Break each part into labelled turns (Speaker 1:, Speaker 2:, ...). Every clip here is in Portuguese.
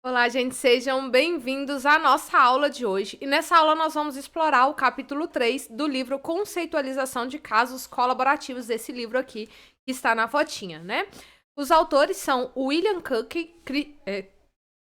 Speaker 1: Olá, gente, sejam bem-vindos à nossa aula de hoje. E nessa aula nós vamos explorar o capítulo 3 do livro Conceitualização de Casos Colaborativos, desse livro aqui, que está na fotinha, né? Os autores são o William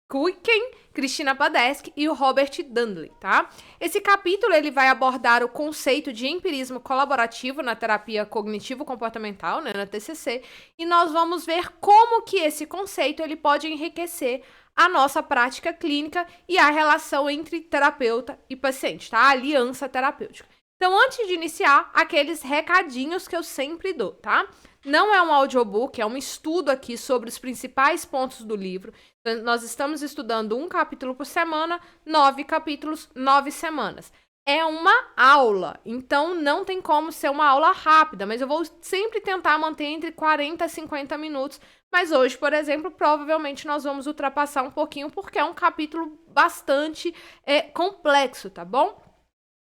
Speaker 1: Kuiken, Cristina Padeschi e o Robert Dudley, tá? Esse capítulo ele vai abordar o conceito de empirismo colaborativo na terapia cognitivo-comportamental, né, na TCC, e nós vamos ver como que esse conceito ele pode enriquecer a nossa prática clínica e a relação entre terapeuta e paciente, tá? A aliança terapêutica. Então, antes de iniciar, aqueles recadinhos que eu sempre dou, tá? Não é um audiobook, é um estudo aqui sobre os principais pontos do livro. Nós estamos estudando um capítulo por semana, 9 capítulos, 9 semanas. É uma aula, então não tem como ser uma aula rápida, mas eu vou sempre tentar manter entre 40 e 50 minutos. Mas hoje, por exemplo, provavelmente nós vamos ultrapassar um pouquinho, porque é um capítulo bastante complexo, tá bom?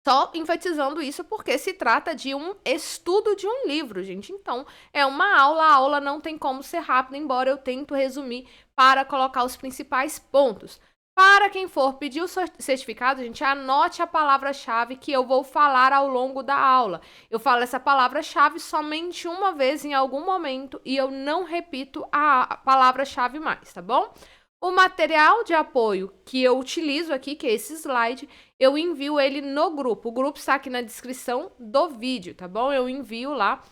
Speaker 1: Só enfatizando isso porque se trata de um estudo de um livro, gente. Então, é uma aula, a aula não tem como ser rápida, embora eu tento resumir para colocar os principais pontos. Para quem for pedir o certificado, gente, anote a palavra-chave que eu vou falar ao longo da aula. Eu falo essa palavra-chave somente uma vez em algum momento e eu não repito a palavra-chave mais, tá bom? O material de apoio que eu utilizo aqui, que é esse slide, eu envio ele no grupo. O grupo está aqui na descrição do vídeo, tá bom? Eu envio lá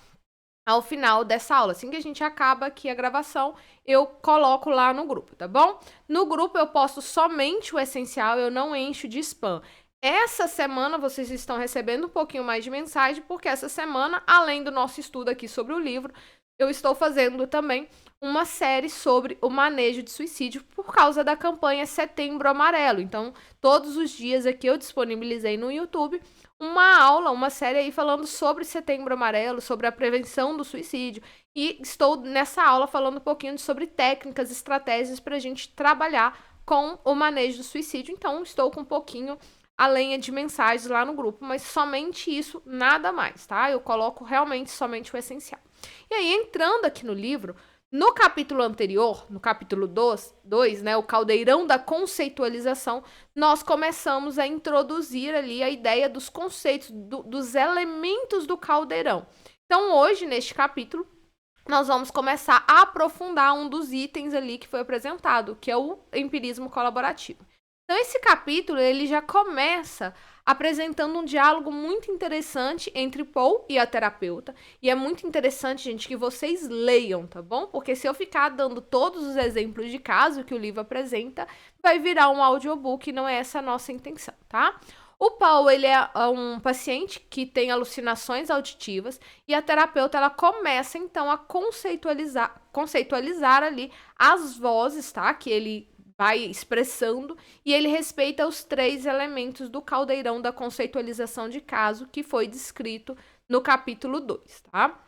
Speaker 1: ao final dessa aula. Assim que a gente acaba aqui a gravação, eu coloco lá no grupo, tá bom? No grupo eu posto somente o essencial, eu não encho de spam. Essa semana vocês estão recebendo um pouquinho mais de mensagem, porque essa semana, além do nosso estudo aqui sobre o livro, eu estou fazendo também uma série sobre o manejo de suicídio por causa da campanha Setembro Amarelo. Então, todos os dias aqui eu disponibilizei no YouTube uma aula, uma série aí falando sobre Setembro Amarelo, sobre a prevenção do suicídio. E estou nessa aula falando um pouquinho sobre técnicas, estratégias para a gente trabalhar com o manejo do suicídio. Então, estou com um pouquinho a lenha de mensagens lá no grupo, mas somente isso, nada mais, tá? Eu coloco realmente somente o essencial. E aí, entrando aqui no livro, no capítulo anterior, no capítulo 2, né, o caldeirão da conceitualização, nós começamos a introduzir ali a ideia dos conceitos, dos elementos do caldeirão. Então, hoje, neste capítulo, nós vamos começar a aprofundar um dos itens ali que foi apresentado, que é o empirismo colaborativo. Então, esse capítulo, ele já começa apresentando um diálogo muito interessante entre Paul e a terapeuta. E é muito interessante, gente, que vocês leiam, tá bom? Porque se eu ficar dando todos os exemplos de caso que o livro apresenta, vai virar um audiobook e não é essa a nossa intenção, tá? O Paul, ele é um paciente que tem alucinações auditivas e a terapeuta, ela começa, então, a conceitualizar ali as vozes, tá? Que ele vai expressando, e ele respeita os 3 elementos do caldeirão da conceitualização de caso que foi descrito no capítulo 2, tá?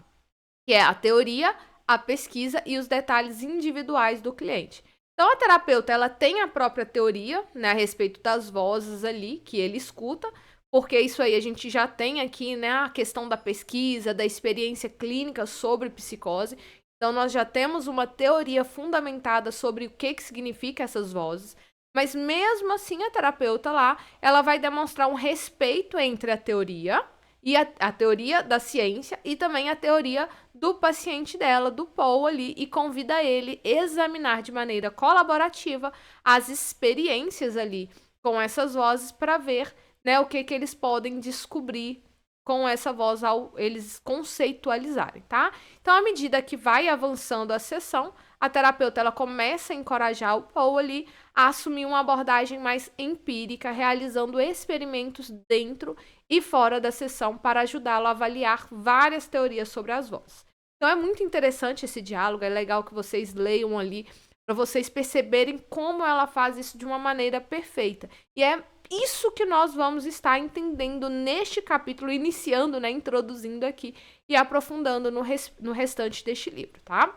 Speaker 1: Que é a teoria, a pesquisa e os detalhes individuais do cliente. Então, a terapeuta, ela tem a própria teoria, né, a respeito das vozes ali que ele escuta, porque isso aí a gente já tem aqui, né, a questão da pesquisa, da experiência clínica sobre psicose. Então, nós já temos uma teoria fundamentada sobre o que significa essas vozes. Mas, mesmo assim, a terapeuta lá, ela vai demonstrar um respeito entre a teoria e a teoria da ciência e também a teoria do paciente dela, do Paul ali, e convida ele a examinar de maneira colaborativa as experiências ali com essas vozes para ver, né, o que eles podem descobrir com essa voz ao eles conceitualizarem, tá? Então, à medida que vai avançando a sessão, a terapeuta ela começa a encorajar o Paul ali a assumir uma abordagem mais empírica, realizando experimentos dentro e fora da sessão para ajudá-lo a avaliar várias teorias sobre as vozes. Então, é muito interessante esse diálogo, é legal que vocês leiam ali para vocês perceberem como ela faz isso de uma maneira perfeita. E é isso que nós vamos estar entendendo neste capítulo, iniciando, né, introduzindo aqui e aprofundando no restante deste livro, tá?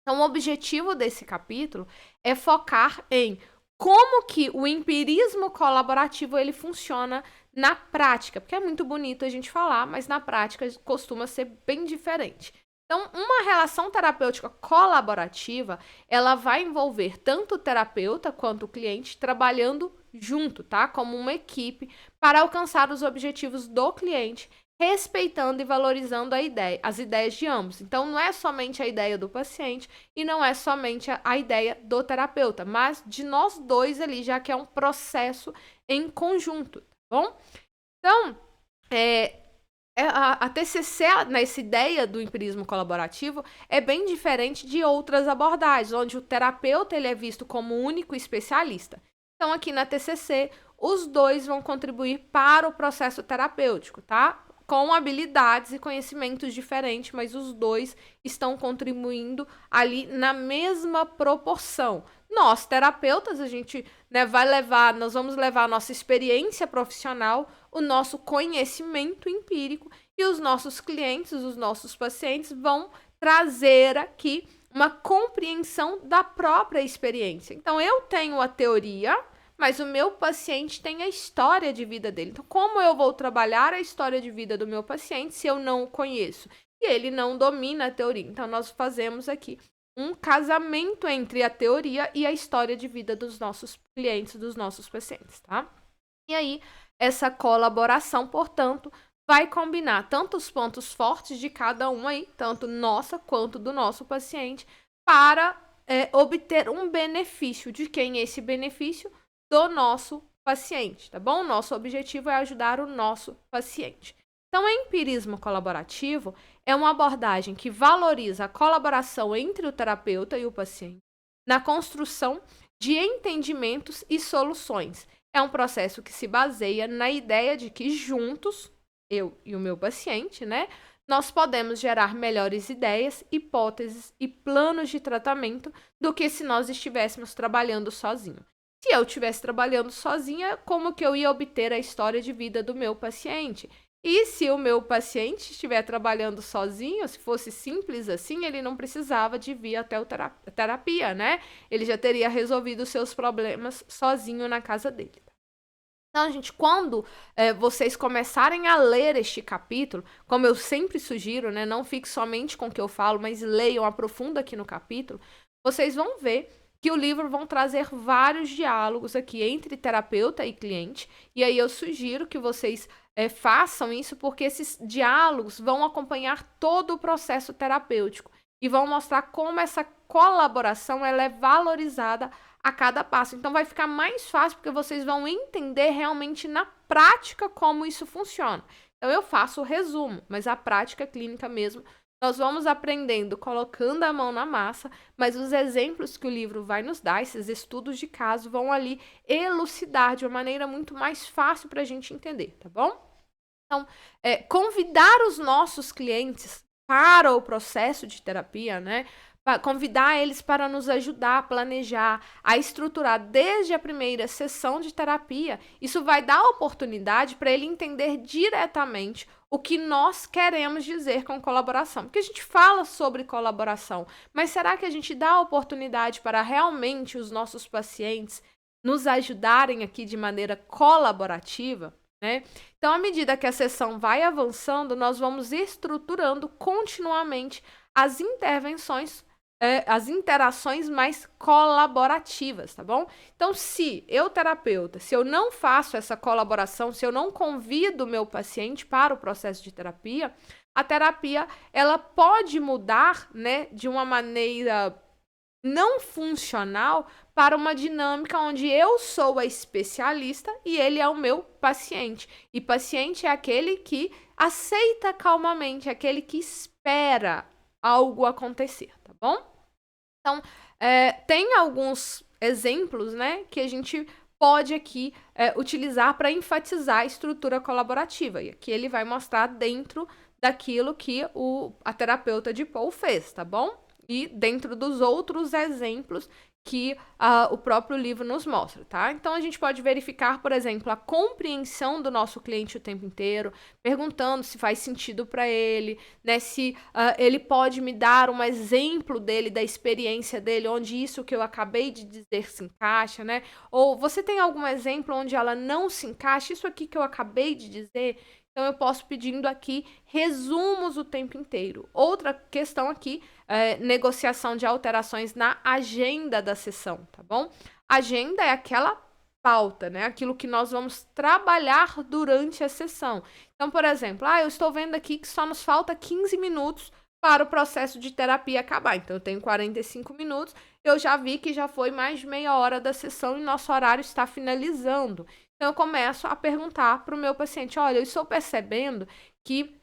Speaker 1: Então, o objetivo desse capítulo é focar em como que o empirismo colaborativo ele funciona na prática, porque é muito bonito a gente falar, mas na prática costuma ser bem diferente. Então, uma relação terapêutica colaborativa, ela vai envolver tanto o terapeuta quanto o cliente trabalhando junto, tá? Como uma equipe para alcançar os objetivos do cliente, respeitando e valorizando as ideias de ambos. Então, não é somente a ideia do paciente e não é somente a ideia do terapeuta, mas de nós dois ali, já que é um processo em conjunto, tá bom? Então, a TCC, nessa ideia do empirismo colaborativo, é bem diferente de outras abordagens, onde o terapeuta ele é visto como único especialista. Então, aqui na TCC, os dois vão contribuir para o processo terapêutico, tá? Com habilidades e conhecimentos diferentes, mas os dois estão contribuindo ali na mesma proporção. Nós, terapeutas, a gente, né, nós vamos levar a nossa experiência profissional, o nosso conhecimento empírico, e os nossos clientes, os nossos pacientes vão trazer aqui uma compreensão da própria experiência. Então, eu tenho a teoria, mas o meu paciente tem a história de vida dele. Então, como eu vou trabalhar a história de vida do meu paciente se eu não o conheço? E ele não domina a teoria. Então, nós fazemos aqui um casamento entre a teoria e a história de vida dos nossos clientes, dos nossos pacientes, tá? E aí, essa colaboração, portanto, vai combinar tanto os pontos fortes de cada um aí, tanto nossa quanto do nosso paciente, para obter um benefício. De quem é esse benefício? Do nosso paciente, tá bom? Nosso objetivo é ajudar o nosso paciente. Então, o empirismo colaborativo é uma abordagem que valoriza a colaboração entre o terapeuta e o paciente na construção de entendimentos e soluções. É um processo que se baseia na ideia de que juntos, eu e o meu paciente, né, nós podemos gerar melhores ideias, hipóteses e planos de tratamento do que se nós estivéssemos trabalhando sozinhos. Se eu estivesse trabalhando sozinha, como que eu ia obter a história de vida do meu paciente? E se o meu paciente estiver trabalhando sozinho, se fosse simples assim, ele não precisava de vir até a terapia, né? Ele já teria resolvido os seus problemas sozinho na casa dele. Então, gente, quando vocês começarem a ler este capítulo, como eu sempre sugiro, né? Não fique somente com o que eu falo, mas leiam, aprofunda aqui no capítulo, vocês vão ver que o livro vão trazer vários diálogos aqui entre terapeuta e cliente, e aí eu sugiro que vocês façam isso, porque esses diálogos vão acompanhar todo o processo terapêutico e vão mostrar como essa colaboração ela é valorizada a cada passo. Então vai ficar mais fácil, porque vocês vão entender realmente na prática como isso funciona. Então eu faço o resumo, mas a prática clínica mesmo nós vamos aprendendo, colocando a mão na massa, mas os exemplos que o livro vai nos dar, esses estudos de caso, vão ali elucidar de uma maneira muito mais fácil para a gente entender, tá bom? Então, convidar os nossos clientes para o processo de terapia, né? Convidar eles para nos ajudar a planejar, a estruturar desde a primeira sessão de terapia. Isso vai dar oportunidade para ele entender diretamente o que nós queremos dizer com colaboração. Porque a gente fala sobre colaboração, mas será que a gente dá oportunidade para realmente os nossos pacientes nos ajudarem aqui de maneira colaborativa, né? Então, à medida que a sessão vai avançando, nós vamos estruturando continuamente as intervenções, as interações mais colaborativas, tá bom? Então, se eu, terapeuta, se eu não faço essa colaboração, se eu não convido o meu paciente para o processo de terapia, a terapia, ela pode mudar, né, de uma maneira não funcional para uma dinâmica onde eu sou a especialista e ele é o meu paciente. E paciente é aquele que aceita calmamente, aquele que espera algo acontecer, tá bom? Então, tem alguns exemplos, né, que a gente pode aqui utilizar para enfatizar a estrutura colaborativa. E aqui ele vai mostrar dentro daquilo que a terapeuta de Paul fez, tá bom? E dentro dos outros exemplos que o próprio livro nos mostra, tá? Então, a gente pode verificar, por exemplo, a compreensão do nosso cliente o tempo inteiro, perguntando se faz sentido para ele, né? Se ele pode me dar um exemplo dele, da experiência dele, onde isso que eu acabei de dizer se encaixa, né? Ou você tem algum exemplo onde ela não se encaixa? Isso aqui que eu acabei de dizer, Então, eu posso pedindo aqui resumos o tempo inteiro. Outra questão aqui é negociação de alterações na agenda da sessão, tá bom? Agenda é aquela pauta, né? Aquilo que nós vamos trabalhar durante a sessão. Então, por exemplo, eu estou vendo aqui que só nos falta 15 minutos para o processo de terapia acabar. Então, eu tenho 45 minutos, eu já vi que já foi mais de meia hora da sessão e nosso horário está finalizando. Então, eu começo a perguntar para o meu paciente, olha, eu estou percebendo que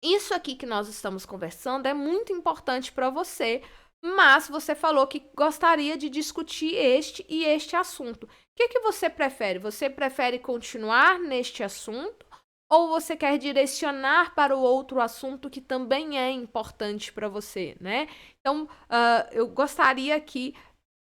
Speaker 1: isso aqui que nós estamos conversando é muito importante para você, mas você falou que gostaria de discutir este e este assunto. O que você prefere? Você prefere continuar neste assunto ou você quer direcionar para o outro assunto que também é importante para você, né? Então, eu gostaria aqui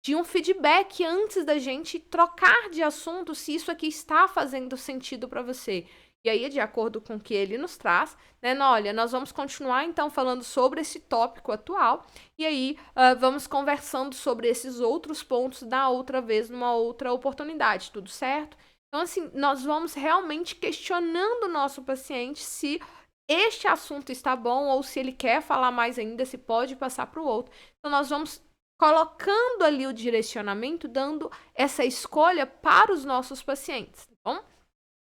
Speaker 1: de um feedback antes da gente trocar de assunto, se isso aqui está fazendo sentido para você. E aí, de acordo com o que ele nos traz, né? Olha, nós vamos continuar então falando sobre esse tópico atual e aí vamos conversando sobre esses outros pontos da outra vez, numa outra oportunidade, tudo certo? Então, assim, nós vamos realmente questionando o nosso paciente se este assunto está bom ou se ele quer falar mais ainda, se pode passar para o outro. Então, nós vamos colocando ali o direcionamento, dando essa escolha para os nossos pacientes, tá bom?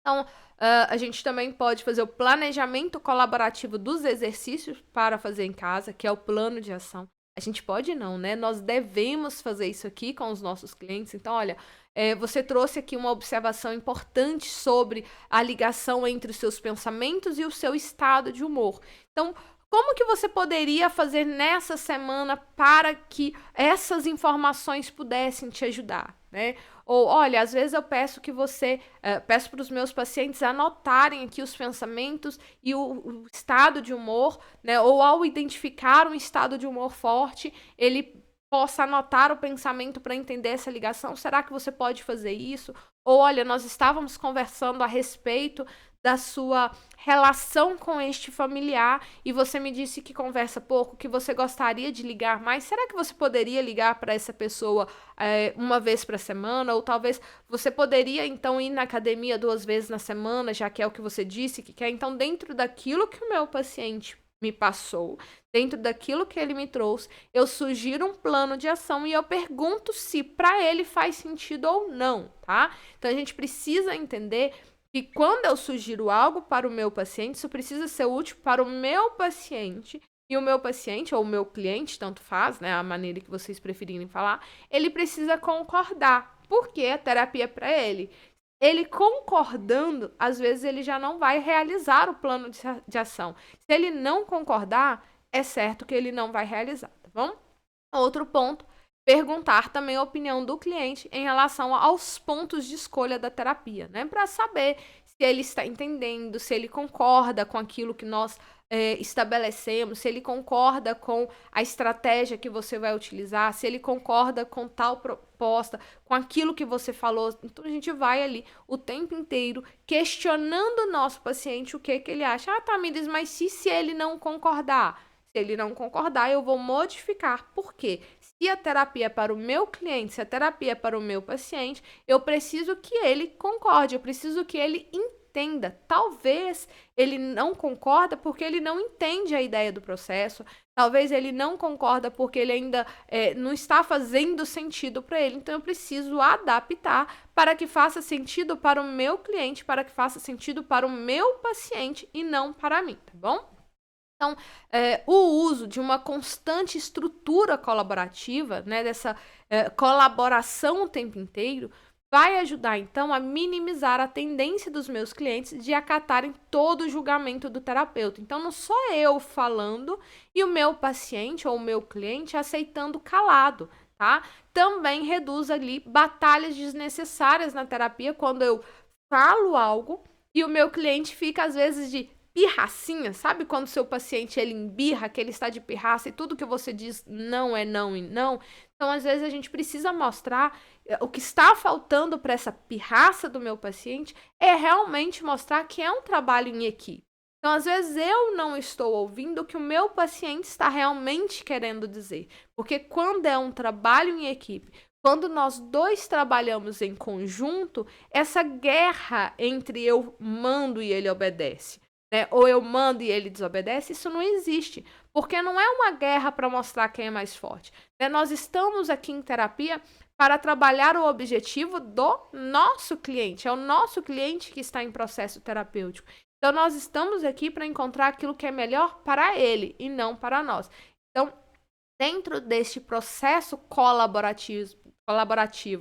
Speaker 1: Então, a gente também pode fazer o planejamento colaborativo dos exercícios para fazer em casa, que é o plano de ação. A gente pode não, né? Nós devemos fazer isso aqui com os nossos clientes. Então, olha, você trouxe aqui uma observação importante sobre a ligação entre os seus pensamentos e o seu estado de humor. Então, como que você poderia fazer nessa semana para que essas informações pudessem te ajudar, né? Ou, olha, às vezes eu peço que você, peço para os meus pacientes anotarem aqui os pensamentos e o estado de humor, né? Ou ao identificar um estado de humor forte, ele possa anotar o pensamento para entender essa ligação. Será que você pode fazer isso? Ou, olha, nós estávamos conversando a respeito da sua relação com este familiar e você me disse que conversa pouco, que você gostaria de ligar mais. Será que você poderia ligar para essa pessoa uma vez por semana? Ou talvez você poderia, então, ir na academia 2 vezes na semana, já que é o que você disse que quer. Então, dentro daquilo que o meu paciente me passou, dentro daquilo que ele me trouxe, eu sugiro um plano de ação e eu pergunto se para ele faz sentido ou não, tá? Então, a gente precisa entender que quando eu sugiro algo para o meu paciente, isso precisa ser útil para o meu paciente, e o meu paciente, ou o meu cliente, tanto faz, né, a maneira que vocês preferirem falar, ele precisa concordar, porque a terapia é para ele. Ele concordando, às vezes ele já não vai realizar o plano de ação. Se ele não concordar, é certo que ele não vai realizar, tá bom? Outro ponto, perguntar também a opinião do cliente em relação aos pontos de escolha da terapia, né? Para saber se ele está entendendo, se ele concorda com aquilo que nós estabelecemos, se ele concorda com a estratégia que você vai utilizar, se ele concorda com tal proposta, com aquilo que você falou. Então, a gente vai ali o tempo inteiro questionando o nosso paciente o que ele acha. Ah, tá, Miris, mas se ele não concordar? Se ele não concordar, eu vou modificar. Por quê? Se a terapia é para o meu cliente, se a terapia é para o meu paciente, eu preciso que ele concorde, eu preciso que ele entenda. Talvez ele não concorda porque ele não entende a ideia do processo, talvez ele não concorda porque ele ainda não está fazendo sentido para ele. Então, eu preciso adaptar para que faça sentido para o meu cliente, para que faça sentido para o meu paciente e não para mim, tá bom? Então, o uso de uma constante estrutura colaborativa, né, dessa colaboração o tempo inteiro, vai ajudar, então, a minimizar a tendência dos meus clientes de acatarem todo o julgamento do terapeuta. Então, não sou eu falando e o meu paciente ou o meu cliente aceitando calado, tá? Também reduz ali batalhas desnecessárias na terapia quando eu falo algo e o meu cliente fica, às vezes, de pirracinha, sabe quando o seu paciente ele embirra, que ele está de pirraça e tudo que você diz não é não e não? Então, às vezes, a gente precisa mostrar o que está faltando para essa pirraça do meu paciente é realmente mostrar que é um trabalho em equipe. Então, às vezes, eu não estou ouvindo o que o meu paciente está realmente querendo dizer. Porque quando é um trabalho em equipe, quando nós dois trabalhamos em conjunto, essa guerra entre eu mando e ele obedece. né? Ou eu mando e ele desobedece, isso não existe. Porque não é uma guerra para mostrar quem é mais forte, né? Nós estamos aqui em terapia para trabalhar o objetivo do nosso cliente. É o nosso cliente que está em processo terapêutico. Então, nós estamos aqui para encontrar aquilo que é melhor para ele e não para nós. Então, dentro deste processo colaborativo,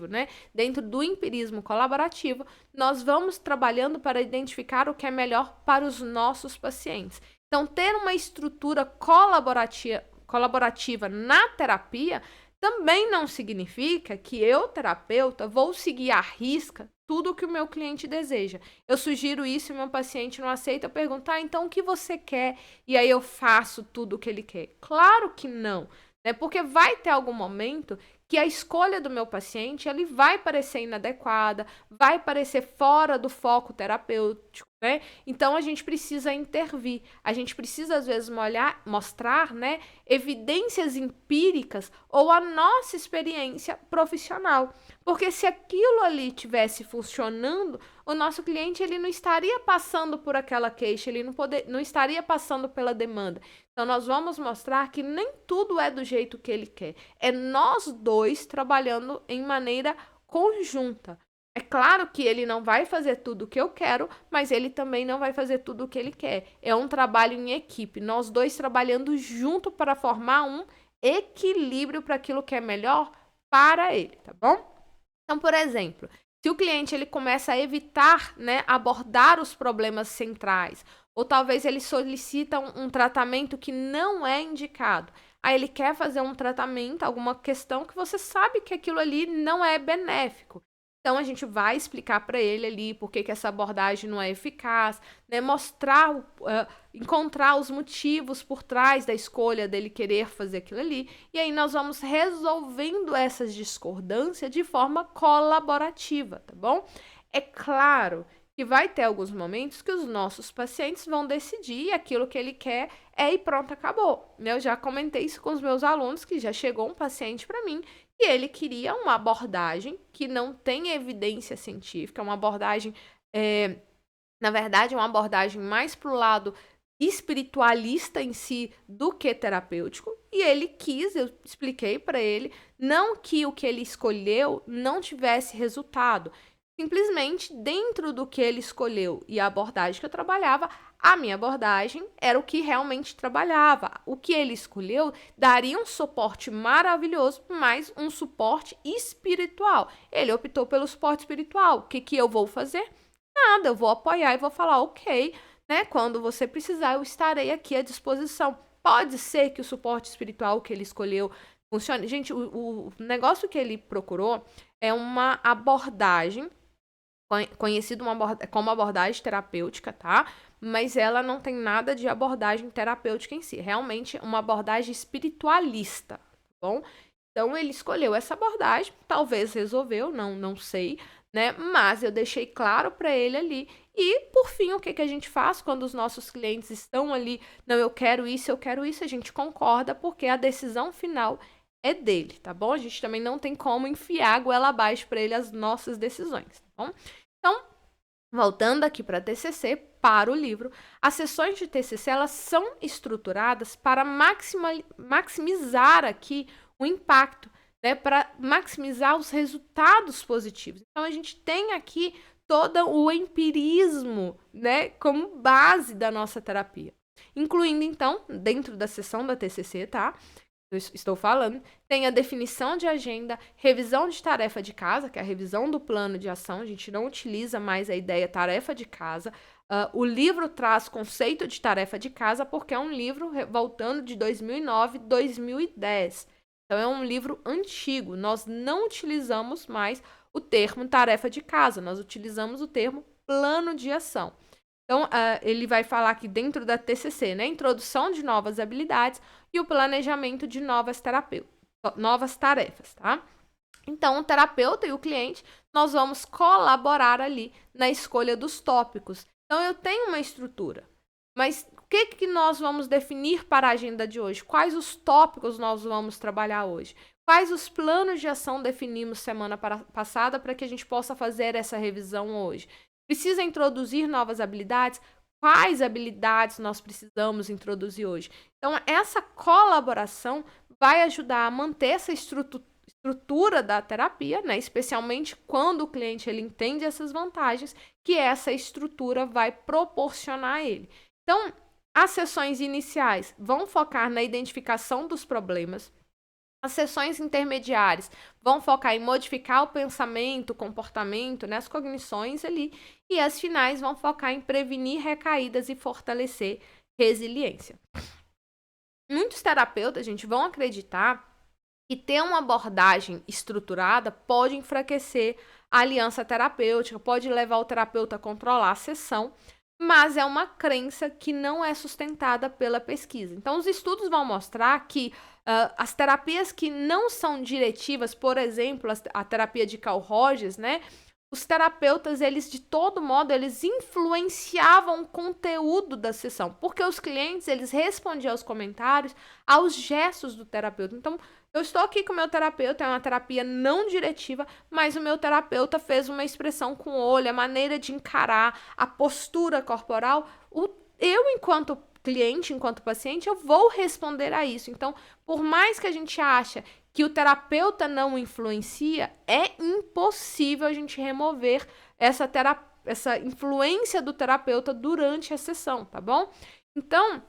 Speaker 1: né? Dentro do empirismo colaborativo, nós vamos trabalhando para identificar o que é melhor para os nossos pacientes. Então, ter uma estrutura colaborativa na terapia também não significa que eu, terapeuta, vou seguir à risca tudo o que o meu cliente deseja. Eu sugiro isso e meu paciente não aceita, eu pergunto, então o que você quer? E aí eu faço tudo o que ele quer. Claro que não, né? Porque vai ter algum momento que a escolha do meu paciente ele vai parecer inadequada, vai parecer fora do foco terapêutico, né? Então a gente precisa intervir, a gente precisa às vezes mostrar, né, evidências empíricas ou a nossa experiência profissional. Porque se aquilo ali tivesse funcionando, o nosso cliente ele não estaria passando por aquela queixa, ele não estaria passando pela demanda. Então, nós vamos mostrar que nem tudo é do jeito que ele quer. É nós dois trabalhando em maneira conjunta. É claro que ele não vai fazer tudo o que eu quero, mas ele também não vai fazer tudo o que ele quer. É um trabalho em equipe, nós dois trabalhando junto para formar um equilíbrio para aquilo que é melhor para ele, tá bom? Então, por exemplo, se o cliente ele começa a evitar, né, abordar os problemas centrais, ou talvez ele solicita um tratamento que não é indicado, aí ele quer fazer um tratamento, alguma questão que você sabe que aquilo ali não é benéfico. Então, a gente vai explicar para ele ali por que essa abordagem não é eficaz, né? Mostrar, encontrar os motivos por trás da escolha dele querer fazer aquilo ali. E aí nós vamos resolvendo essas discordâncias de forma colaborativa, tá bom? É claro que vai ter alguns momentos que os nossos pacientes vão decidir aquilo que ele quer e pronto, acabou. Eu já comentei isso com os meus alunos, que já chegou um paciente para mim e ele queria uma abordagem que não tem evidência científica, uma abordagem, na verdade, uma abordagem mais para o lado espiritualista em si do que terapêutico, e ele quis, eu expliquei para ele, não que o que ele escolheu não tivesse resultado, simplesmente dentro do que ele escolheu e a abordagem que eu trabalhava, a minha abordagem era o que realmente trabalhava. O que ele escolheu daria um suporte maravilhoso, mas um suporte espiritual. Ele optou pelo suporte espiritual. O que eu vou fazer? Nada, eu vou apoiar e vou falar, ok, né? Quando você precisar, eu estarei aqui à disposição. Pode ser que o suporte espiritual que ele escolheu funcione. Gente, o negócio que ele procurou é uma abordagem conhecido como abordagem terapêutica, tá? Mas ela não tem nada de abordagem terapêutica em si. Realmente uma abordagem espiritualista, tá bom? Então, ele escolheu essa abordagem, talvez resolveu, não sei, né? Mas eu deixei claro para ele ali. E, por fim, o que a gente faz quando os nossos clientes estão ali? Não, eu quero isso, a gente concorda, porque a decisão final é dele, tá bom? A gente também não tem como enfiar a goela abaixo para ele as nossas decisões, tá bom? Então, voltando aqui para TCC, para o livro, as sessões de TCC, elas são estruturadas para maximizar aqui o impacto, né, para maximizar os resultados positivos. Então, a gente tem aqui todo o empirismo, né, como base da nossa terapia. Incluindo, então, dentro da sessão da TCC, tá? Eu estou falando, tem a definição de agenda, revisão de tarefa de casa, que é a revisão do plano de ação, a gente não utiliza mais a ideia tarefa de casa. O livro traz conceito de tarefa de casa porque é um livro voltando de 2009, 2010. Então, é um livro antigo, nós não utilizamos mais o termo tarefa de casa, nós utilizamos o termo plano de ação. Então, ele vai falar aqui dentro da TCC, né? Introdução de novas habilidades e o planejamento de novas tarefas, tá? Então, o terapeuta e o cliente, nós vamos colaborar ali na escolha dos tópicos. Então, eu tenho uma estrutura, mas o que nós vamos definir para a agenda de hoje? Quais os tópicos nós vamos trabalhar hoje? Quais os planos de ação definimos semana passada para que a gente possa fazer essa revisão hoje? Precisa introduzir novas habilidades? quais habilidades nós precisamos introduzir hoje. Então, essa colaboração vai ajudar a manter essa estrutura da terapia, né? Especialmente quando o cliente ele entende essas vantagens que essa estrutura vai proporcionar a ele. Então, as sessões iniciais vão focar na identificação dos problemas. As sessões intermediárias vão focar em modificar o pensamento, o comportamento, né, as cognições ali. E as finais vão focar em prevenir recaídas e fortalecer resiliência. Muitos terapeutas, gente, vão acreditar que ter uma abordagem estruturada pode enfraquecer a aliança terapêutica, pode levar o terapeuta a controlar a sessão, mas é uma crença que não é sustentada pela pesquisa. Então, os estudos vão mostrar que as terapias que não são diretivas, por exemplo, a terapia de Carl Rogers, né? Os terapeutas, eles de todo modo, eles influenciavam o conteúdo da sessão, porque os clientes, eles respondiam aos comentários, aos gestos do terapeuta. Então, eu estou aqui com o meu terapeuta, é uma terapia não diretiva, mas o meu terapeuta fez uma expressão com o olho, a maneira de encarar, a postura corporal. Eu, enquanto cliente, enquanto paciente, eu vou responder a isso. Então, por mais que a gente ache que o terapeuta não influencia, é impossível a gente remover essa influência do terapeuta durante a sessão, tá bom? Então,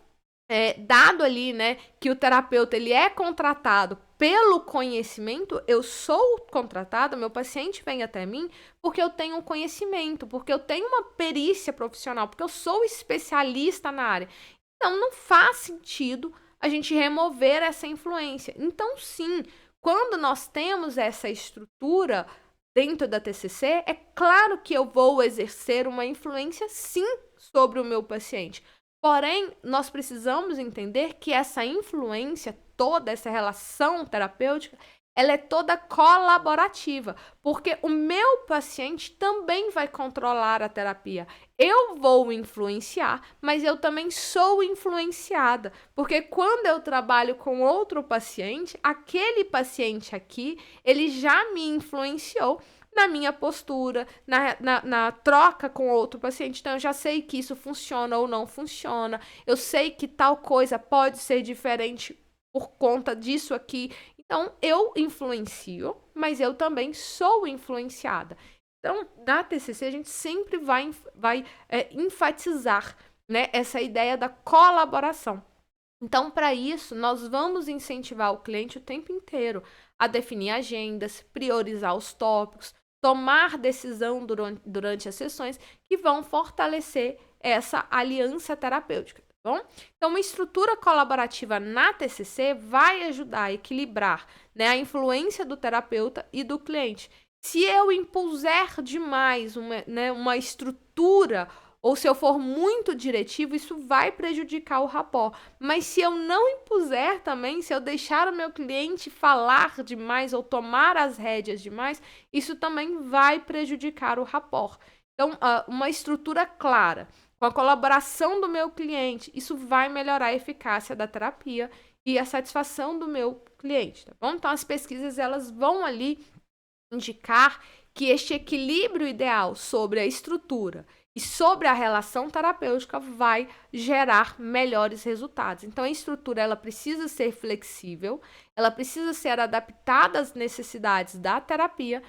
Speaker 1: dado ali, né, que o terapeuta ele é contratado pelo conhecimento, eu sou contratada, meu paciente vem até mim porque eu tenho um conhecimento, porque eu tenho uma perícia profissional, porque eu sou especialista na área. Então, não faz sentido a gente remover essa influência. Então, sim, quando nós temos essa estrutura dentro da TCC, é claro que eu vou exercer uma influência, sim, sobre o meu paciente. Porém, nós precisamos entender que essa influência, toda essa relação terapêutica, ela é toda colaborativa, porque o meu paciente também vai controlar a terapia. Eu vou influenciar, mas eu também sou influenciada, porque quando eu trabalho com outro paciente, aquele paciente aqui, ele já me influenciou na minha postura, na troca com outro paciente. Então, eu já sei que isso funciona ou não funciona. Eu sei que tal coisa pode ser diferente por conta disso aqui. Então, eu influencio, mas eu também sou influenciada. Então, na TCC, a gente sempre vai enfatizar, né, essa ideia da colaboração. Então, para isso, nós vamos incentivar o cliente o tempo inteiro a definir agendas, priorizar os tópicos, tomar decisão durante as sessões que vão fortalecer essa aliança terapêutica, tá bom? Então, uma estrutura colaborativa na TCC vai ajudar a equilibrar, né, a influência do terapeuta e do cliente. Se eu impuser demais uma estrutura, ou se eu for muito diretivo, isso vai prejudicar o rapport. Mas se eu não impuser também, se eu deixar o meu cliente falar demais ou tomar as rédeas demais, isso também vai prejudicar o rapport. Então, uma estrutura clara, com a colaboração do meu cliente, isso vai melhorar a eficácia da terapia e a satisfação do meu cliente, tá bom? Então, as pesquisas, elas vão ali indicar que este equilíbrio ideal sobre a estrutura e sobre a relação terapêutica vai gerar melhores resultados. Então, a estrutura ela precisa ser flexível, ela precisa ser adaptada às necessidades da terapia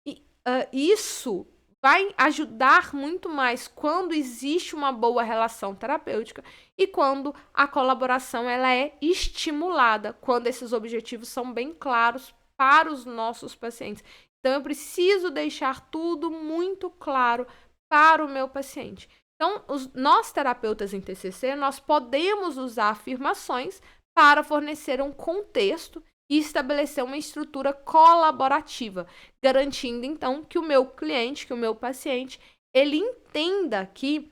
Speaker 1: e isso vai ajudar muito mais quando existe uma boa relação terapêutica e quando a colaboração ela é estimulada, quando esses objetivos são bem claros para os nossos pacientes. Então, eu preciso deixar tudo muito claro para o meu paciente. Então, nós terapeutas em TCC, nós podemos usar afirmações para fornecer um contexto e estabelecer uma estrutura colaborativa, garantindo, então, que o meu cliente, que o meu paciente, ele entenda aqui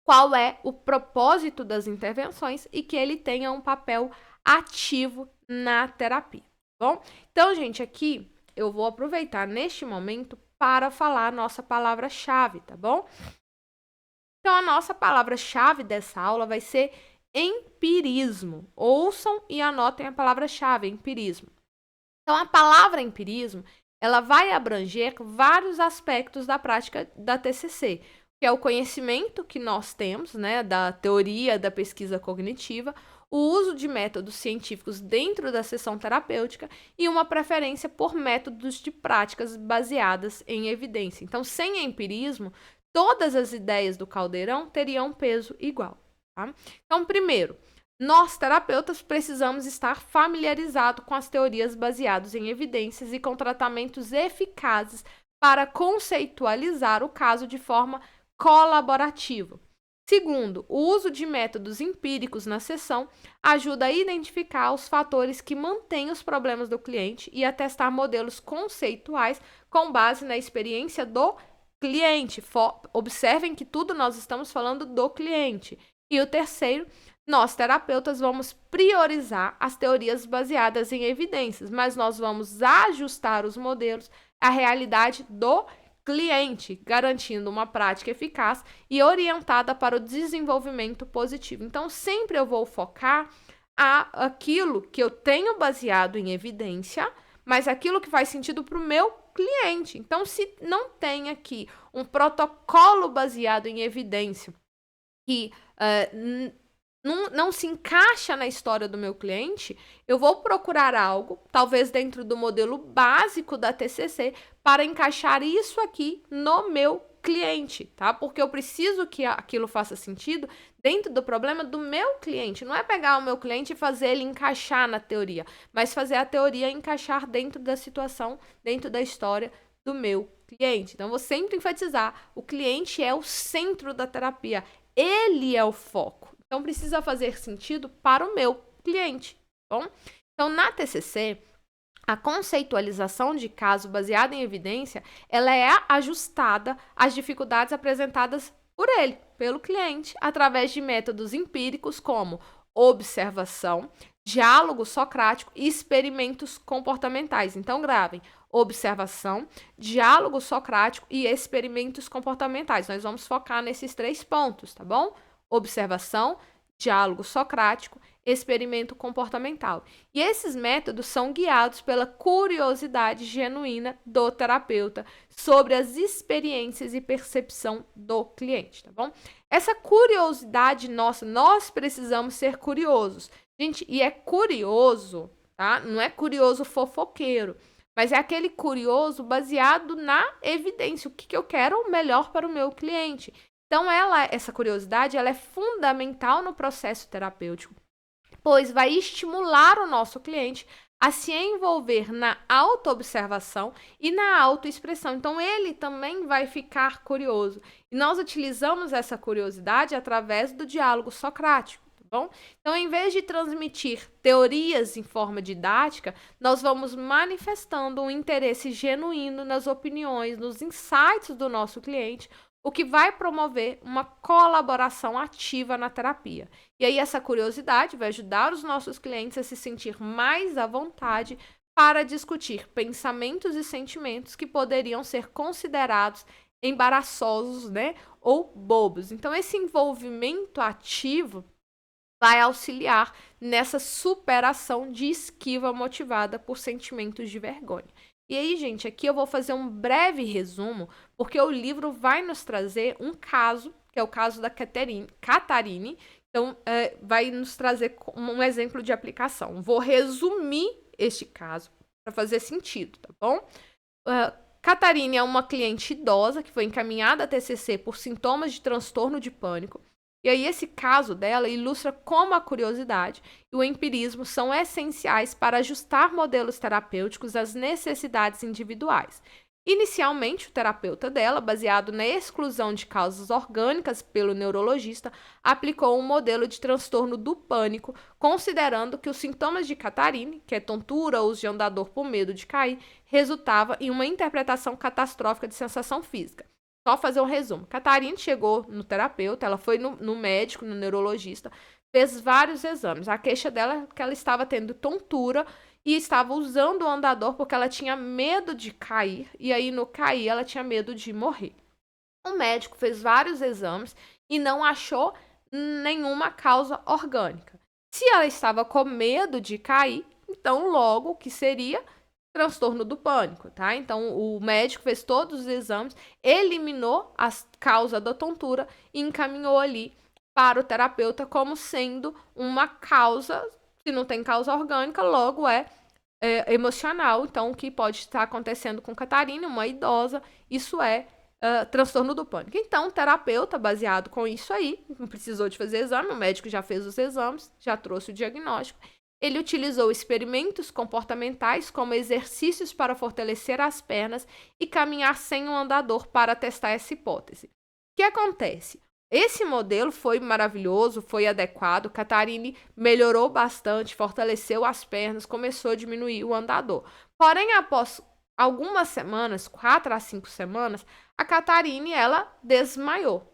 Speaker 1: qual é o propósito das intervenções e que ele tenha um papel ativo na terapia, tá bom? Então, gente, aqui eu vou aproveitar neste momento para falar a nossa palavra-chave, tá bom? Então, a nossa palavra-chave dessa aula vai ser empirismo. Ouçam e anotem a palavra-chave, empirismo. Então, a palavra empirismo, ela vai abranger vários aspectos da prática da TCC. que é o conhecimento que nós temos, né, da teoria da pesquisa cognitiva, o uso de métodos científicos dentro da sessão terapêutica e uma preferência por métodos de práticas baseadas em evidência. Então, sem empirismo, todas as ideias do Caldeirão teriam peso igual. Tá? Então, primeiro, nós, terapeutas, precisamos estar familiarizados com as teorias baseadas em evidências e com tratamentos eficazes para conceitualizar o caso de forma colaborativa. Segundo, o uso de métodos empíricos na sessão ajuda a identificar os fatores que mantêm os problemas do cliente e a testar modelos conceituais com base na experiência do cliente. Observem que tudo nós estamos falando do cliente. E o terceiro, nós, terapeutas, vamos priorizar as teorias baseadas em evidências, mas nós vamos ajustar os modelos à realidade do cliente, garantindo uma prática eficaz e orientada para o desenvolvimento positivo. Então, sempre eu vou focar aquilo que eu tenho baseado em evidência, mas aquilo que faz sentido para o meu cliente. Então, se não tem aqui um protocolo baseado em evidência que não se encaixa na história do meu cliente, eu vou procurar algo, talvez dentro do modelo básico da TCC, para encaixar isso aqui no meu cliente, tá? Porque eu preciso que aquilo faça sentido dentro do problema do meu cliente. Não é pegar o meu cliente e fazer ele encaixar na teoria, mas fazer a teoria encaixar dentro da situação, dentro da história do meu cliente. Então, eu vou sempre enfatizar, o cliente é o centro da terapia, ele é o foco. Então, precisa fazer sentido para o meu cliente, tá bom? Então, na TCC, a conceitualização de caso baseada em evidência, ela é ajustada às dificuldades apresentadas por ele, pelo cliente, através de métodos empíricos como observação, diálogo socrático e experimentos comportamentais. Então, gravem: observação, diálogo socrático e experimentos comportamentais. Nós vamos focar nesses 3 pontos, tá bom? Observação, diálogo socrático, experimento comportamental. E esses métodos são guiados pela curiosidade genuína do terapeuta sobre as experiências e percepção do cliente, tá bom? Essa curiosidade nossa, nós precisamos ser curiosos. Gente, e é curioso, tá? Não é curioso fofoqueiro, mas é aquele curioso baseado na evidência. O que eu quero melhor para o meu cliente? Então, essa curiosidade, ela é fundamental no processo terapêutico, pois vai estimular o nosso cliente a se envolver na autoobservação e na autoexpressão. Então, ele também vai ficar curioso. E nós utilizamos essa curiosidade através do diálogo socrático, tá bom? Então, em vez de transmitir teorias em forma didática, nós vamos manifestando um interesse genuíno nas opiniões, nos insights do nosso cliente, o que vai promover uma colaboração ativa na terapia. E aí essa curiosidade vai ajudar os nossos clientes a se sentir mais à vontade para discutir pensamentos e sentimentos que poderiam ser considerados embaraçosos, né, ou bobos. Então, esse envolvimento ativo vai auxiliar nessa superação de esquiva motivada por sentimentos de vergonha. E aí, gente, aqui eu vou fazer um breve resumo, porque o livro vai nos trazer um caso, que é o caso da Catarine. Então, vai nos trazer um exemplo de aplicação. Vou resumir este caso para fazer sentido, tá bom? Catarine é uma cliente idosa que foi encaminhada a TCC por sintomas de transtorno de pânico. E aí esse caso dela ilustra como a curiosidade e o empirismo são essenciais para ajustar modelos terapêuticos às necessidades individuais. Inicialmente, o terapeuta dela, baseado na exclusão de causas orgânicas pelo neurologista, aplicou um modelo de transtorno do pânico, considerando que os sintomas de Catarine, que é tontura ou uso de andador por medo de cair, resultava em uma interpretação catastrófica de sensação física. Só fazer um resumo. Catarine chegou no terapeuta, ela foi no médico, no neurologista, fez vários exames. A queixa dela é que ela estava tendo tontura e estava usando o andador porque ela tinha medo de cair, e aí no cair ela tinha medo de morrer. O médico fez vários exames e não achou nenhuma causa orgânica. Se ela estava com medo de cair, então logo o que seria? transtorno do pânico, tá? Então, o médico fez todos os exames, eliminou a causa da tontura e encaminhou ali para o terapeuta como sendo uma causa, se não tem causa orgânica, logo é emocional. Então, o que pode estar acontecendo com Catarina, uma idosa, isso é transtorno do pânico. Então, o terapeuta, baseado com isso aí, não precisou de fazer exame, o médico já fez os exames, já trouxe o diagnóstico. Ele utilizou experimentos comportamentais como exercícios para fortalecer as pernas e caminhar sem um andador para testar essa hipótese. O que acontece? Esse modelo foi maravilhoso, foi adequado, Catarine melhorou bastante, fortaleceu as pernas, começou a diminuir o andador. Porém, após algumas semanas, 4 a 5 semanas, a Catarine, ela desmaiou,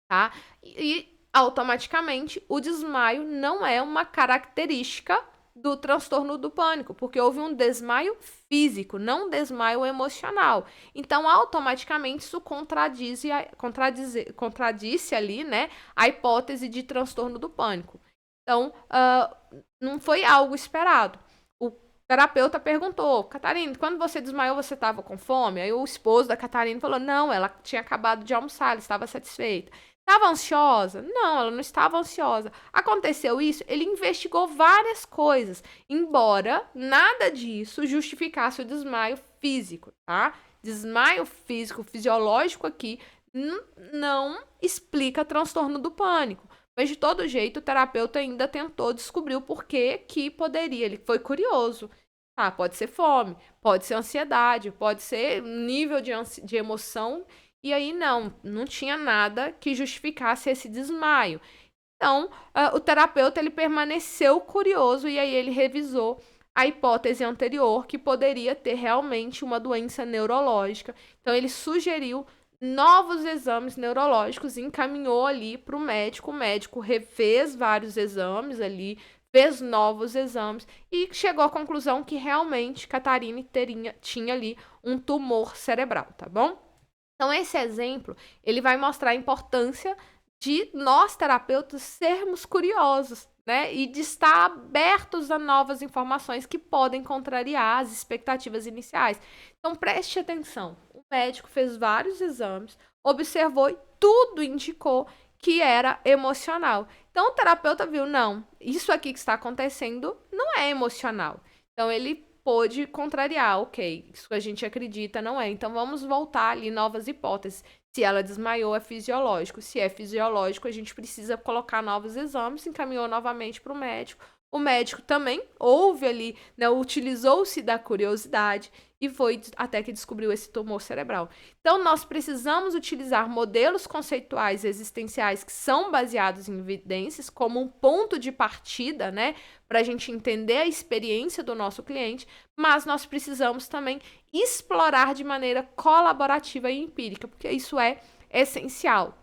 Speaker 1: tá? E automaticamente, o desmaio não é uma característica do transtorno do pânico, porque houve um desmaio físico, não um desmaio emocional. Então, automaticamente, isso contradisse ali, né, a hipótese de transtorno do pânico. Então, não foi algo esperado. O terapeuta perguntou, Catarina, quando você desmaiou, você estava com fome? Aí o esposo da Catarina falou, não, ela tinha acabado de almoçar, ela estava satisfeita. Estava ansiosa? Não, ela não estava ansiosa. Aconteceu isso? Ele investigou várias coisas, embora nada disso justificasse o desmaio físico, tá? Desmaio físico, fisiológico aqui, não explica transtorno do pânico. Mas, de todo jeito, o terapeuta ainda tentou descobrir o porquê que poderia. Ele foi curioso. Ah, pode ser fome, pode ser ansiedade, pode ser nível de emoção. E aí, não tinha nada que justificasse esse desmaio. Então, o terapeuta ele permaneceu curioso e aí ele revisou a hipótese anterior, que poderia ter realmente uma doença neurológica. Então, ele sugeriu novos exames neurológicos e encaminhou ali para o médico refez vários exames ali, fez novos exames e chegou à conclusão que realmente Catarine tinha ali um tumor cerebral, tá bom? Então, esse exemplo, ele vai mostrar a importância de nós, terapeutas, sermos curiosos, né? E de estar abertos a novas informações que podem contrariar as expectativas iniciais. Então, preste atenção. O médico fez vários exames, observou e tudo indicou que era emocional. Então, o terapeuta viu, não, isso aqui que está acontecendo não é emocional. Então, ele pôde contrariar, ok, isso que a gente acredita não é. Então, vamos voltar ali novas hipóteses. Se ela desmaiou, é fisiológico. Se é fisiológico, a gente precisa colocar novos exames, encaminhou novamente para o médico. O médico também houve ali, né, utilizou-se da curiosidade e foi até que descobriu esse tumor cerebral. Então, nós precisamos utilizar modelos conceituais existenciais que são baseados em evidências como um ponto de partida, né, para a gente entender a experiência do nosso cliente, mas nós precisamos também explorar de maneira colaborativa e empírica, porque isso é essencial.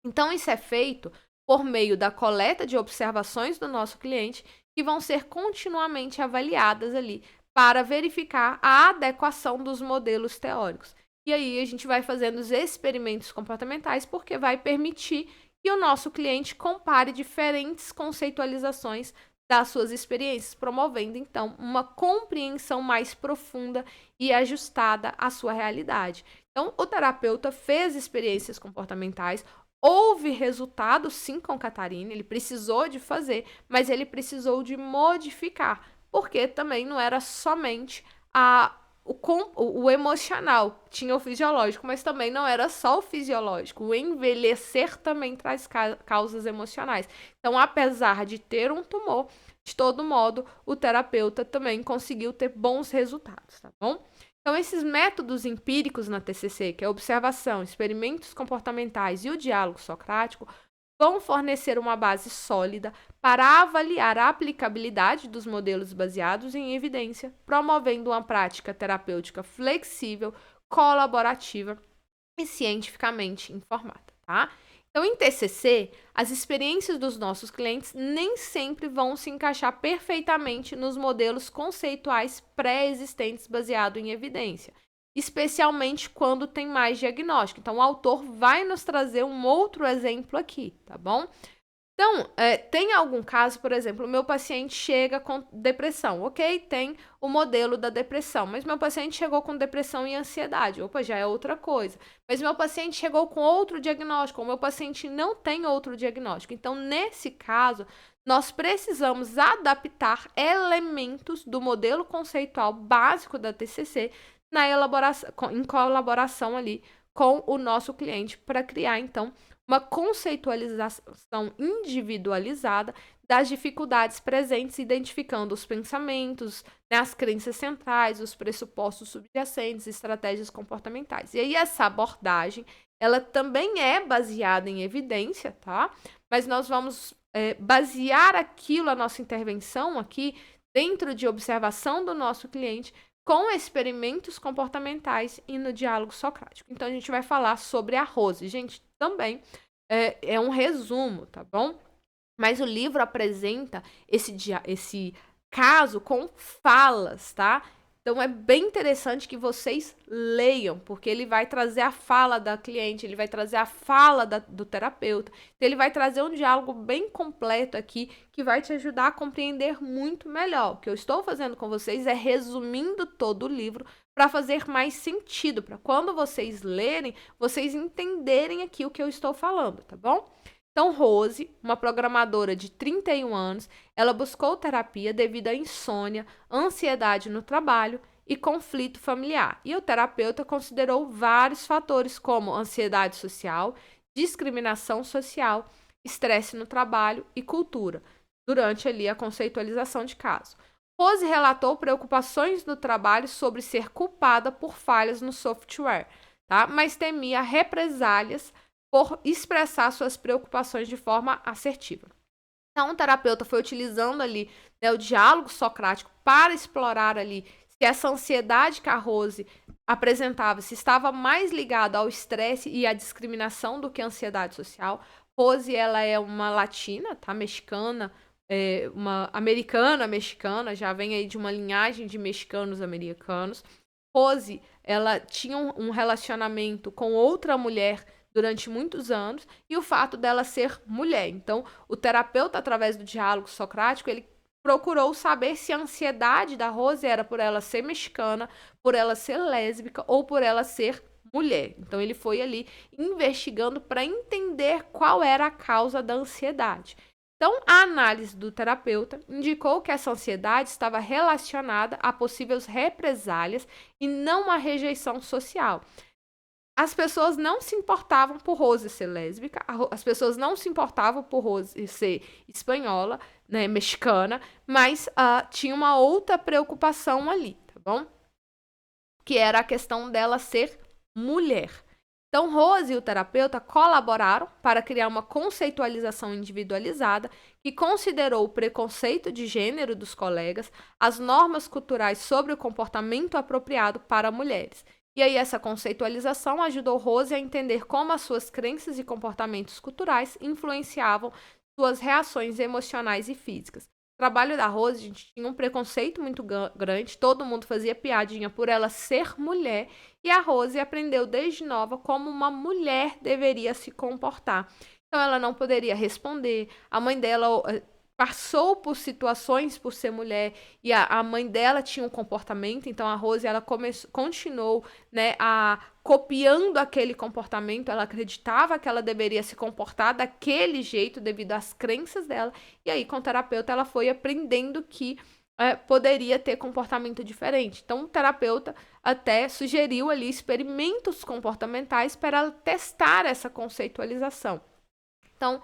Speaker 1: Então, isso é feito por meio da coleta de observações do nosso cliente que vão ser continuamente avaliadas ali para verificar a adequação dos modelos teóricos. E aí a gente vai fazendo os experimentos comportamentais porque vai permitir que o nosso cliente compare diferentes conceitualizações das suas experiências, promovendo então uma compreensão mais profunda e ajustada à sua realidade. Então, o terapeuta fez experiências comportamentais, houve resultado sim com Catarina, ele precisou de fazer, mas ele precisou de modificar, porque também não era somente o emocional, tinha o fisiológico, mas também não era só o fisiológico. O envelhecer também traz causas emocionais. Então, apesar de ter um tumor, de todo modo, o terapeuta também conseguiu ter bons resultados, tá bom? Então, esses métodos empíricos na TCC, que é a observação, experimentos comportamentais e o diálogo socrático, vão fornecer uma base sólida para avaliar a aplicabilidade dos modelos baseados em evidência, promovendo uma prática terapêutica flexível, colaborativa e cientificamente informada, tá? Então, em TCC, as experiências dos nossos clientes nem sempre vão se encaixar perfeitamente nos modelos conceituais pré-existentes baseados em evidência, especialmente quando tem mais diagnóstico. Então, o autor vai nos trazer um outro exemplo aqui, tá bom? Então, tem algum caso, por exemplo, o meu paciente chega com depressão, ok? Tem o modelo da depressão, mas meu paciente chegou com depressão e ansiedade, opa, já é outra coisa. Mas meu paciente chegou com outro diagnóstico, o meu paciente não tem outro diagnóstico. Então, nesse caso, nós precisamos adaptar elementos do modelo conceitual básico da TCC na elaboração, em colaboração ali com o nosso cliente para criar, então, uma conceitualização individualizada das dificuldades presentes, identificando os pensamentos, né, as crenças centrais, os pressupostos subjacentes, estratégias comportamentais. E aí essa abordagem, ela também é baseada em evidência, tá? Mas nós vamos basear aquilo, a nossa intervenção aqui, dentro de observação do nosso cliente, com experimentos comportamentais e no diálogo socrático. Então, a gente vai falar sobre a Rose. Gente, também é um resumo, tá bom? Mas o livro apresenta esse caso com falas, tá? Então, é bem interessante que vocês leiam, porque ele vai trazer a fala da cliente, ele vai trazer a fala do terapeuta. Então, ele vai trazer um diálogo bem completo aqui, que vai te ajudar a compreender muito melhor. O que eu estou fazendo com vocês é resumindo todo o livro para fazer mais sentido, para quando vocês lerem, vocês entenderem aqui o que eu estou falando, tá bom? Então, Rose, uma programadora de 31 anos, ela buscou terapia devido à insônia, ansiedade no trabalho e conflito familiar. E o terapeuta considerou vários fatores como ansiedade social, discriminação social, estresse no trabalho e cultura, durante ali a conceitualização de caso. Rose relatou preocupações no trabalho sobre ser culpada por falhas no software, tá? Mas temia represálias por expressar suas preocupações de forma assertiva. Então, o terapeuta foi utilizando ali, né, o diálogo socrático para explorar ali se essa ansiedade que a Rose apresentava, se estava mais ligada ao estresse e à discriminação do que à ansiedade social. Rose, ela é uma latina, tá? Mexicana, uma americana mexicana, já vem aí de uma linhagem de mexicanos americanos. Rose, ela tinha um relacionamento com outra mulher durante muitos anos, e o fato dela ser mulher. Então, o terapeuta, através do diálogo socrático, ele procurou saber se a ansiedade da Rose era por ela ser mexicana, por ela ser lésbica ou por ela ser mulher. Então, ele foi ali investigando para entender qual era a causa da ansiedade. Então, a análise do terapeuta indicou que essa ansiedade estava relacionada a possíveis represálias e não a rejeição social. As pessoas não se importavam por Rose ser lésbica, as pessoas não se importavam por Rose ser espanhola, né, mexicana, mas tinha uma outra preocupação ali, tá bom? Que era a questão dela ser mulher. Então, Rose e o terapeuta colaboraram para criar uma conceitualização individualizada que considerou o preconceito de gênero dos colegas, as normas culturais sobre o comportamento apropriado para mulheres. E aí, essa conceitualização ajudou Rose a entender como as suas crenças e comportamentos culturais influenciavam suas reações emocionais e físicas. O trabalho da Rose, a gente tinha um preconceito muito grande, todo mundo fazia piadinha por ela ser mulher, e a Rose aprendeu desde nova como uma mulher deveria se comportar. Então, ela não poderia responder, a mãe dela passou por situações por ser mulher e a mãe dela tinha um comportamento, então a Rose ela continuou, né, copiando aquele comportamento, ela acreditava que ela deveria se comportar daquele jeito devido às crenças dela, e aí com o terapeuta ela foi aprendendo que poderia ter comportamento diferente. Então o terapeuta até sugeriu ali experimentos comportamentais para ela testar essa conceitualização. Então,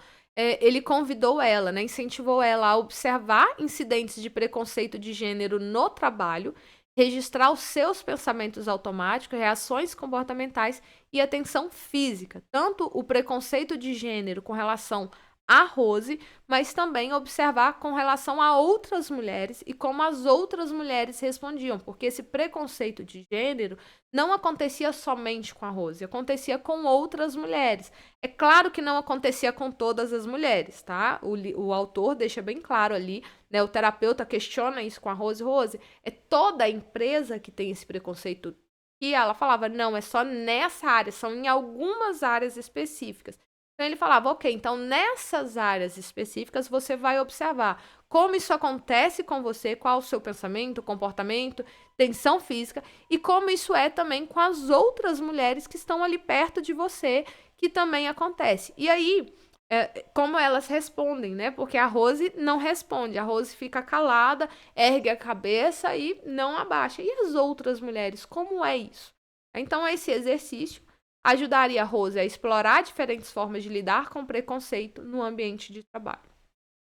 Speaker 1: ele convidou ela, né, incentivou ela a observar incidentes de preconceito de gênero no trabalho, registrar os seus pensamentos automáticos, reações comportamentais e atenção física, tanto o preconceito de gênero com relação a Rose, mas também observar com relação a outras mulheres e como as outras mulheres respondiam, porque esse preconceito de gênero não acontecia somente com a Rose, acontecia com outras mulheres. É claro que não acontecia com todas as mulheres, tá? O autor deixa bem claro ali, né? O terapeuta questiona isso com a Rose. Rose, é toda a empresa que tem esse preconceito? E ela falava, não, é só nessa área, são em algumas áreas específicas. Então ele falava, ok, então nessas áreas específicas você vai observar como isso acontece com você, qual o seu pensamento, comportamento, tensão física, e como isso é também com as outras mulheres que estão ali perto de você, que também acontece. E aí, como elas respondem, né? Porque a Rose não responde, a Rose fica calada, ergue a cabeça e não abaixa. E as outras mulheres, como é isso? Então, esse exercício ajudaria a Rose a explorar diferentes formas de lidar com preconceito no ambiente de trabalho.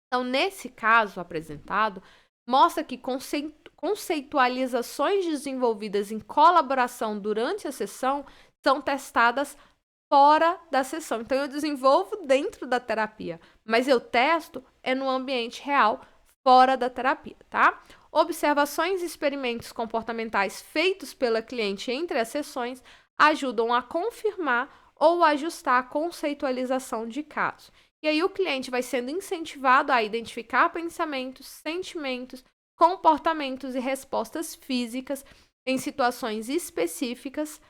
Speaker 1: Então, nesse caso apresentado, mostra que conceitualizações desenvolvidas em colaboração durante a sessão são testadas fora da sessão. Então, eu desenvolvo dentro da terapia, mas eu testo no ambiente real, fora da terapia, tá? Observações e experimentos comportamentais feitos pela cliente entre as sessões ajudam a confirmar ou ajustar a conceitualização de caso. E aí o cliente vai sendo incentivado a identificar pensamentos, sentimentos, comportamentos e respostas físicas em situações específicas,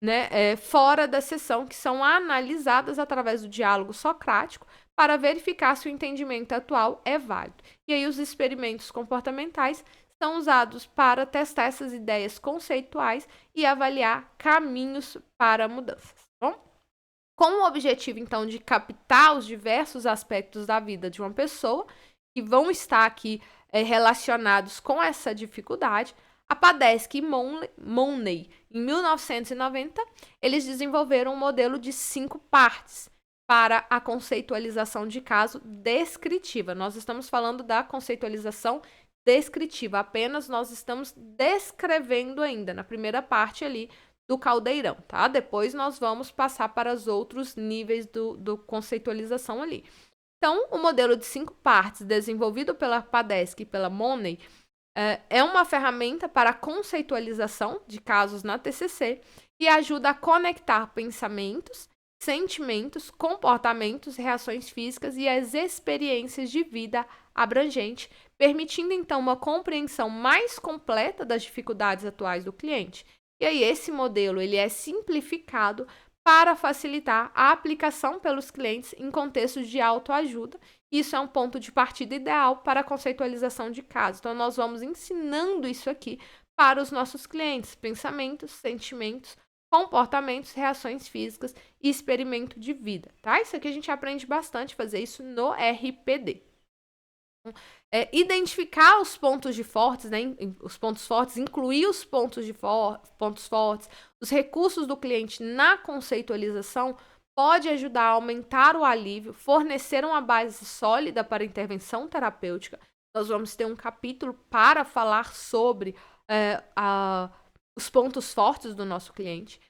Speaker 1: né, fora da sessão, que são analisadas através do diálogo socrático para verificar se o entendimento atual é válido. E aí os experimentos comportamentais são usados para testar essas ideias conceituais e avaliar caminhos para mudanças. Bom? Com o objetivo, então, de captar os diversos aspectos da vida de uma pessoa que vão estar aqui relacionados com essa dificuldade, a Padesky e Money, em 1990, eles desenvolveram um modelo de 5 partes para a conceitualização de caso descritiva. Nós estamos falando da conceitualização descritiva, apenas nós estamos descrevendo ainda, na primeira parte ali do caldeirão, tá? Depois nós vamos passar para os outros níveis do conceitualização ali. Então, o modelo de 5 partes, desenvolvido pela Padesky e pela Money, é uma ferramenta para a conceitualização de casos na TCC e ajuda a conectar pensamentos, sentimentos, comportamentos, reações físicas e as experiências de vida abrangente, permitindo então uma compreensão mais completa das dificuldades atuais do cliente. E aí esse modelo ele é simplificado para facilitar a aplicação pelos clientes em contextos de autoajuda. Isso é um ponto de partida ideal para a conceitualização de casos. Então, nós vamos ensinando isso aqui para os nossos clientes: pensamentos, sentimentos, comportamentos, reações físicas e experimento de vida, tá? Isso aqui a gente aprende bastante a fazer isso no RPD. Identificar os pontos fortes, né? Os pontos fortes, incluir os pontos fortes, os recursos do cliente na conceitualização pode ajudar a aumentar o alívio, fornecer uma base sólida para a intervenção terapêutica. Nós vamos ter um capítulo para falar sobre os pontos fortes do nosso cliente.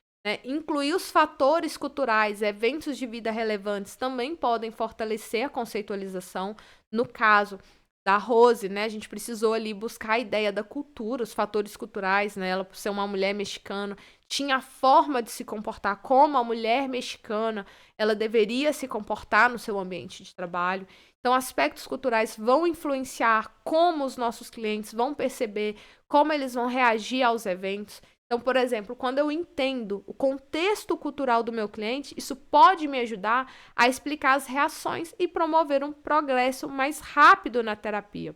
Speaker 1: Incluir os fatores culturais, eventos de vida relevantes também podem fortalecer a conceitualização. No caso da Rose, né, a gente precisou ali buscar a ideia da cultura, os fatores culturais, né, ela por ser uma mulher mexicana, tinha a forma de se comportar como a mulher mexicana, ela deveria se comportar no seu ambiente de trabalho. Então, aspectos culturais vão influenciar como os nossos clientes vão perceber, como eles vão reagir aos eventos. Então, por exemplo, quando eu entendo o contexto cultural do meu cliente, isso pode me ajudar a explicar as reações e promover um progresso mais rápido na terapia.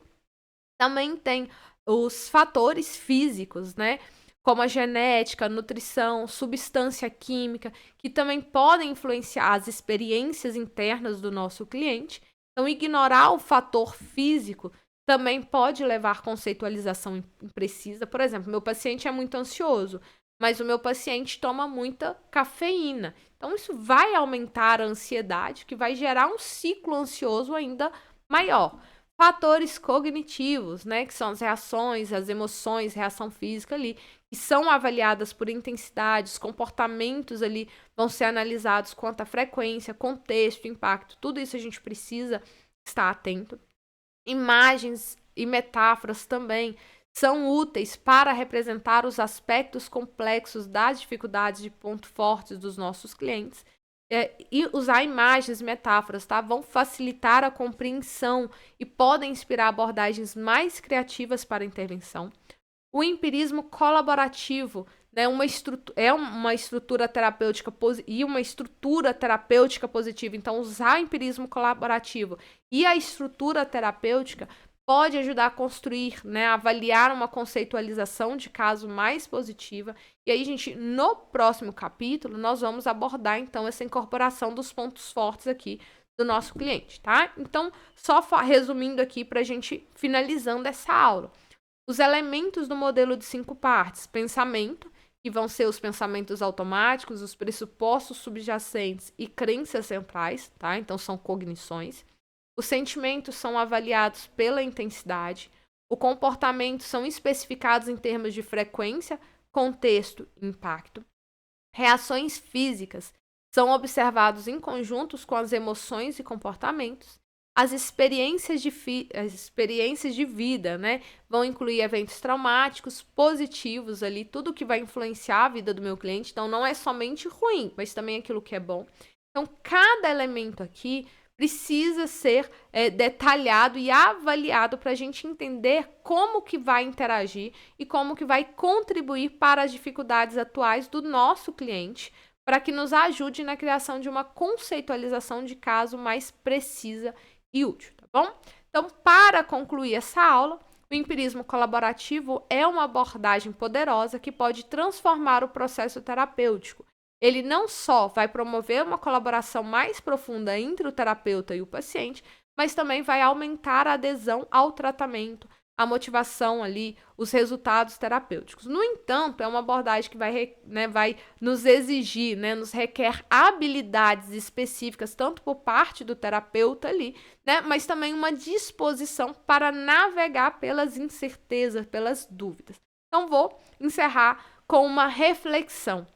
Speaker 1: Também tem os fatores físicos, né? Como a genética, nutrição, substância química, que também podem influenciar as experiências internas do nosso cliente. Então, ignorar o fator físico também pode levar a conceitualização imprecisa. Por exemplo, meu paciente é muito ansioso, mas o meu paciente toma muita cafeína. Então, isso vai aumentar a ansiedade, que vai gerar um ciclo ansioso ainda maior. Fatores cognitivos, né, que são as reações, as emoções, reação física ali, que são avaliadas por intensidade, os comportamentos ali vão ser analisados quanto à frequência, contexto, impacto, tudo isso a gente precisa estar atento. Imagens e metáforas também são úteis para representar os aspectos complexos das dificuldades de pontos fortes dos nossos clientes. E usar imagens e metáforas, tá? Vão facilitar a compreensão e podem inspirar abordagens mais criativas para a intervenção. O empirismo colaborativo, né, uma estrutura terapêutica e uma estrutura terapêutica positiva. Então, usar empirismo colaborativo e a estrutura terapêutica pode ajudar a construir, né, a avaliar uma conceitualização de caso mais positiva. E aí, gente, no próximo capítulo, nós vamos abordar, então, essa incorporação dos pontos fortes aqui do nosso cliente, tá? Então, só resumindo aqui para a gente finalizando essa aula. Os elementos do modelo de 5 partes: pensamento, que vão ser os pensamentos automáticos, os pressupostos subjacentes e crenças centrais, tá? Então, são cognições. Os sentimentos são avaliados pela intensidade. O comportamento são especificados em termos de frequência, contexto e impacto. Reações físicas são observados em conjuntos com as emoções e comportamentos. As experiências de vida, né, vão incluir eventos traumáticos, positivos ali, tudo que vai influenciar a vida do meu cliente. Então, não é somente ruim, mas também aquilo que é bom. Então, cada elemento aqui precisa ser detalhado e avaliado para a gente entender como que vai interagir e como que vai contribuir para as dificuldades atuais do nosso cliente, para que nos ajude na criação de uma conceitualização de caso mais precisa e útil, tá bom? Então, para concluir essa aula, o empirismo colaborativo é uma abordagem poderosa que pode transformar o processo terapêutico. Ele não só vai promover uma colaboração mais profunda entre o terapeuta e o paciente, mas também vai aumentar a adesão ao tratamento, a motivação ali, os resultados terapêuticos. No entanto, é uma abordagem que vai nos exigir, né, nos requer habilidades específicas, tanto por parte do terapeuta ali, né, mas também uma disposição para navegar pelas incertezas, pelas dúvidas. Então, vou encerrar com uma reflexão.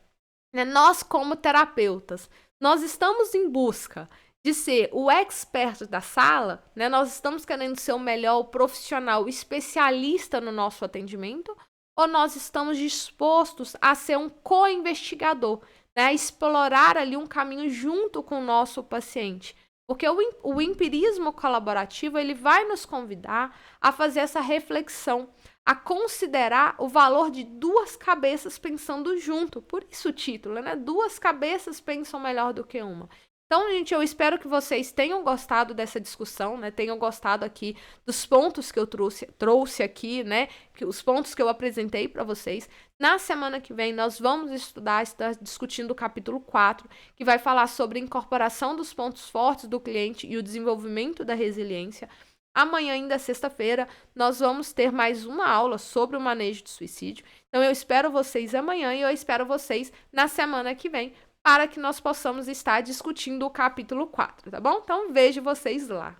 Speaker 1: Nós, como terapeutas, nós estamos em busca de ser o expert da sala, né? Nós estamos querendo ser o melhor, o profissional, o especialista no nosso atendimento, ou nós estamos dispostos a ser um co-investigador, né? A explorar ali um caminho junto com o nosso paciente. Porque o empirismo colaborativo, ele vai nos convidar a fazer essa reflexão, a considerar o valor de duas cabeças pensando junto. Por isso o título, né? Duas cabeças pensam melhor do que uma. Então, gente, eu espero que vocês tenham gostado dessa discussão, né? Tenham gostado aqui dos pontos que eu trouxe aqui, né? Os pontos que eu apresentei para vocês. Na semana que vem, nós vamos estar discutindo o capítulo 4, que vai falar sobre a incorporação dos pontos fortes do cliente e o desenvolvimento da resiliência. Amanhã, ainda sexta-feira, nós vamos ter mais uma aula sobre o manejo de suicídio. Então, eu espero vocês amanhã e eu espero vocês na semana que vem, para que nós possamos estar discutindo o capítulo 4, tá bom? Então, vejo vocês lá.